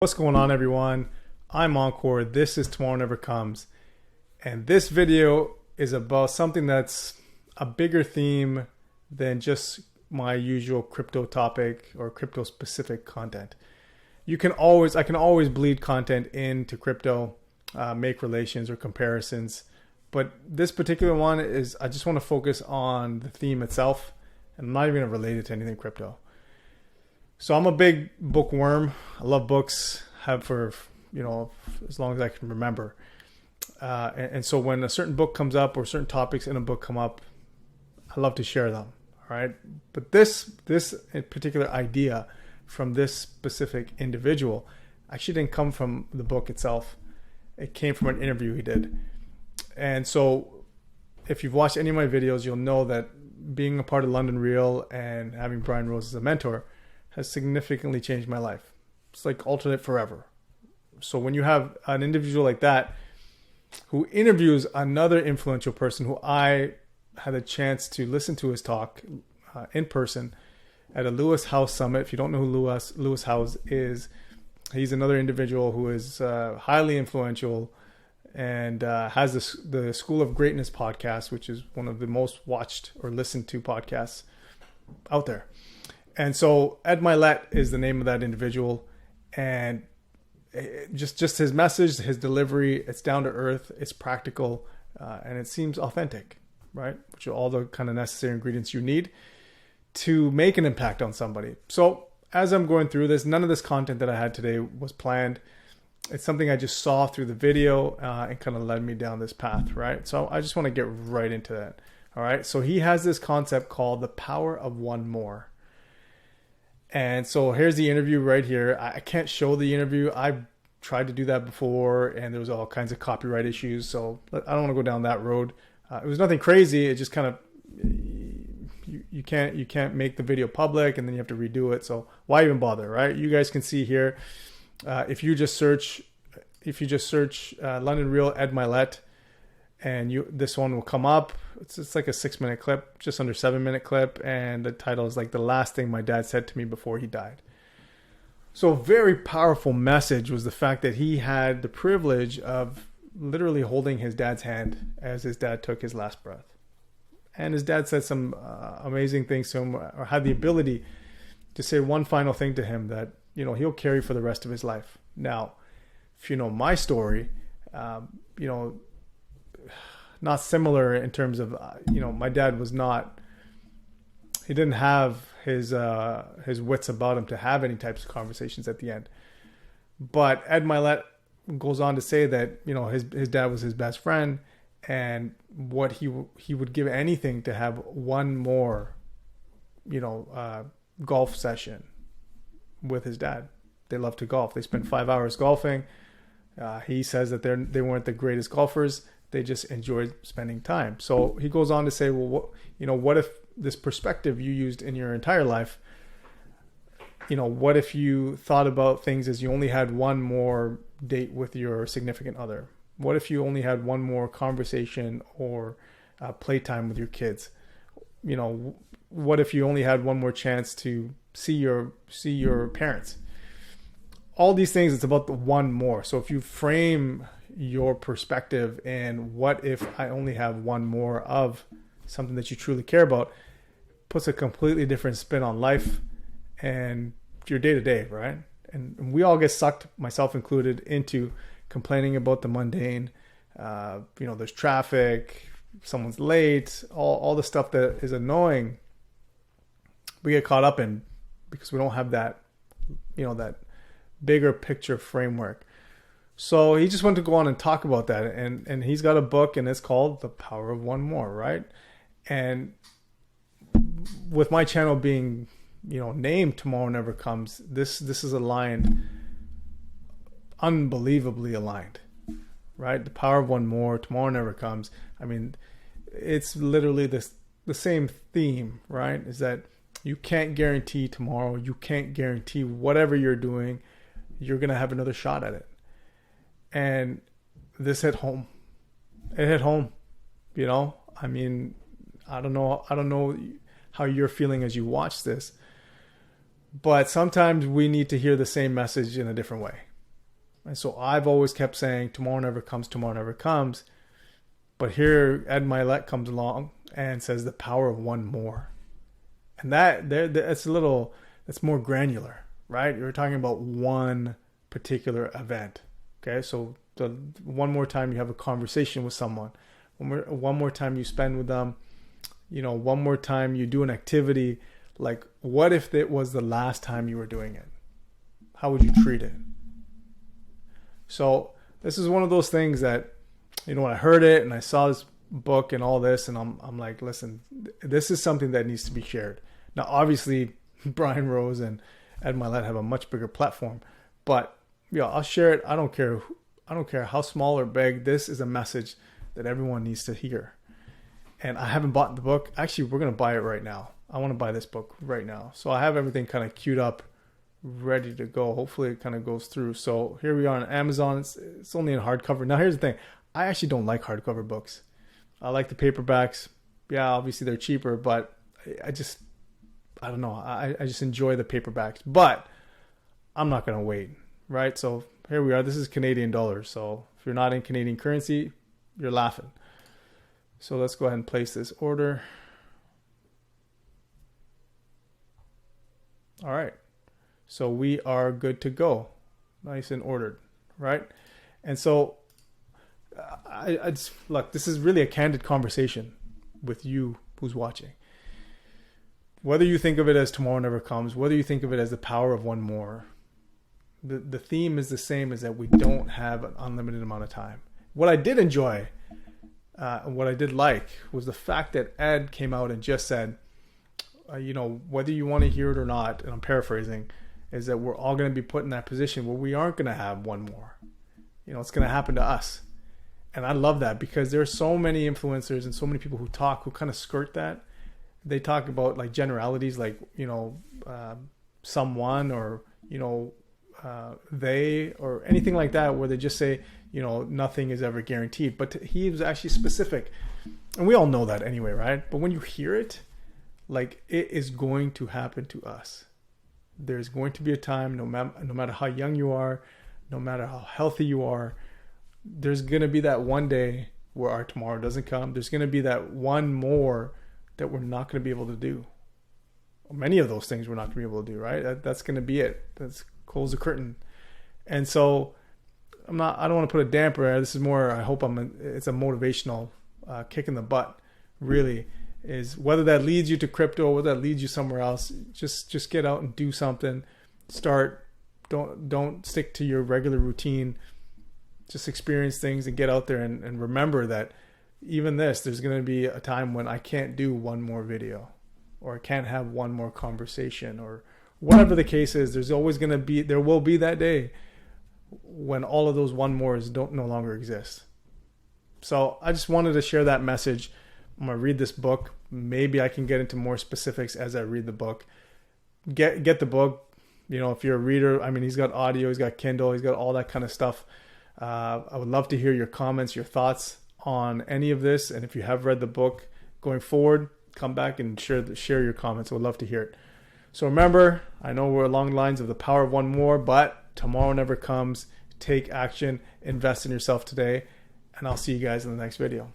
What's going on, everyone? I'm Encore. This is Tomorrow Never Comes. And this video is about something that's a bigger theme than just my usual crypto topic or crypto specific content. I can always bleed content into crypto, make relations or comparisons. But this particular one is, I just want to focus on the theme itself. And I'm not even going to relate it to anything crypto. So I'm a big bookworm. I love books, have for, as long as I can remember. And so when a certain book comes up or certain topics in a book come up, I love to share them. All right. But this particular idea from this specific individual actually didn't come from the book itself. It came from an interview he did. And so if you've watched any of my videos, you'll know that being a part of London Real and having Brian Rose as a mentor has significantly changed my life. It's like alternate forever. So when you have an individual like that who interviews another influential person who I had a chance to listen to his talk in person at a Lewis Howes Summit. If you don't know who Lewis Howes is, he's another individual who is highly influential and has the School of Greatness podcast, which is one of the most watched or listened to podcasts out there. And so Ed Mylett is the name of that individual, and just his message, his delivery, it's down to earth, it's practical, and it seems authentic, right? Which are all the kind of necessary ingredients you need to make an impact on somebody. So as I'm going through this, none of this content that I had today was planned. It's something I just saw through the video and kind of led me down this path, right? So I just want to get right into that. All right. So he has this concept called the power of one more. And so here's the interview right here. I can't show the interview. I've tried to do that before and there was all kinds of copyright issues. So I don't want to go down that road. It was nothing crazy. It just kind of, you can't make the video public and then you have to redo it. So why even bother, right? You guys can see here. If you just search London Real Ed Mylett, and this one will come up. It's like a 6-minute clip, just under 7-minute clip. And the title is like the last thing my dad said to me before he died. So a very powerful message was the fact that he had the privilege of literally holding his dad's hand as his dad took his last breath. And his dad said some amazing things to him, or had the ability to say one final thing to him that, he'll carry for the rest of his life. Now, if you know my story, not similar in terms of, my dad was not, he didn't have his wits about him to have any types of conversations at the end. But Ed Mylett goes on to say that, his dad was his best friend, and what he would give anything to have one more, golf session with his dad. They love to golf. They spent 5 hours golfing. He says that they weren't the greatest golfers. They just enjoyed spending time. So he goes on to say, well, what if this perspective you used in your entire life, what if you thought about things as you only had one more date with your significant other? What if you only had one more conversation or playtime with your kids? What if you only had one more chance to see your parents? All these things, it's about the one more. So if you frame your perspective and what if I only have one more of something that you truly care about, puts a completely different spin on life and your day to day, right? And we all get sucked, myself included, into complaining about the mundane. There's traffic, someone's late, all the stuff that is annoying. We get caught up in because we don't have that, that bigger picture framework. So he just wanted to go on and talk about that. And he's got a book and it's called The Power of One More, right? And with my channel being, named Tomorrow Never Comes, this is aligned, unbelievably aligned, right? The power of one more, tomorrow never comes. I mean, it's literally the same theme, right? Is that you can't guarantee tomorrow. You can't guarantee whatever you're doing, you're going to have another shot at it. And this hit home. It hit home, I mean, I don't know how you're feeling as you watch this, but sometimes we need to hear the same message in a different way. And so I've always kept saying, tomorrow never comes, tomorrow never comes. But here Ed Mylett comes along and says the power of one more. And that's more granular, right? You're talking about one particular event. Okay, so one more time you have a conversation with someone, one more time you spend with them, one more time you do an activity. Like, what if it was the last time you were doing it? How would you treat it? So this is one of those things that, when I heard it and I saw this book and all this, and I'm like, listen, this is something that needs to be shared. Now, obviously, Brian Rose and Ed Mylett have a much bigger platform, but I'll share it. I don't care how small or big. This is a message that everyone needs to hear. And I haven't bought the book. Actually, we're going to buy it right now. I want to buy this book right now. So I have everything kind of queued up, ready to go. Hopefully it kind of goes through. So here we are on Amazon. It's only in hardcover. Now here's the thing. I actually don't like hardcover books. I like the paperbacks. Yeah, obviously they're cheaper, but I don't know. I just enjoy the paperbacks. But I'm not going to wait, right? So here we are. This is Canadian dollars. So if you're not in Canadian currency, you're laughing. So let's go ahead and place this order. All right. So we are good to go. Nice and ordered, right? And so I just, look, this is really a candid conversation with you who's watching. Whether you think of it as tomorrow never comes, whether you think of it as the power of one more, the theme is the same, is that we don't have an unlimited amount of time. What I did enjoy, what I did like, was the fact that Ed came out and just said, whether you want to hear it or not, and I'm paraphrasing, is that we're all going to be put in that position where we aren't going to have one more. It's going to happen to us. And I love that, because there are so many influencers and so many people who kind of skirt that. They talk about like generalities, like, someone, or, they, or anything like that, where they just say, nothing is ever guaranteed. But he was actually specific. And we all know that anyway, right? But when you hear it, like, it is going to happen to us. There's going to be a time, no matter how young you are, no matter how healthy you are, there's going to be that one day where our tomorrow doesn't come. There's going to be that one more that we're not going to be able to do. Many of those things we're not going to be able to do, right? That's going to be it. That's close the curtain. And so I don't want to put a damper. This is more, I hope it's a motivational kick in the butt, really, is whether that leads you to crypto, whether that leads you somewhere else, just get out and do something. Start. Don't stick to your regular routine. Just experience things and get out there and remember that even there's going to be a time when I can't do one more video, or I can't have one more conversation, or whatever the case is. There will be that day when all of those one mores no longer exist. So I just wanted to share that message. I'm going to read this book. Maybe I can get into more specifics as I read the book. Get the book. If you're a reader, he's got audio, he's got Kindle, he's got all that kind of stuff. I would love to hear your comments, your thoughts on any of this. And if you have read the book going forward, come back and share your comments. I would love to hear it. So remember, I know we're along the lines of the power of one more, but tomorrow never comes. Take action, invest in yourself today, and I'll see you guys in the next video.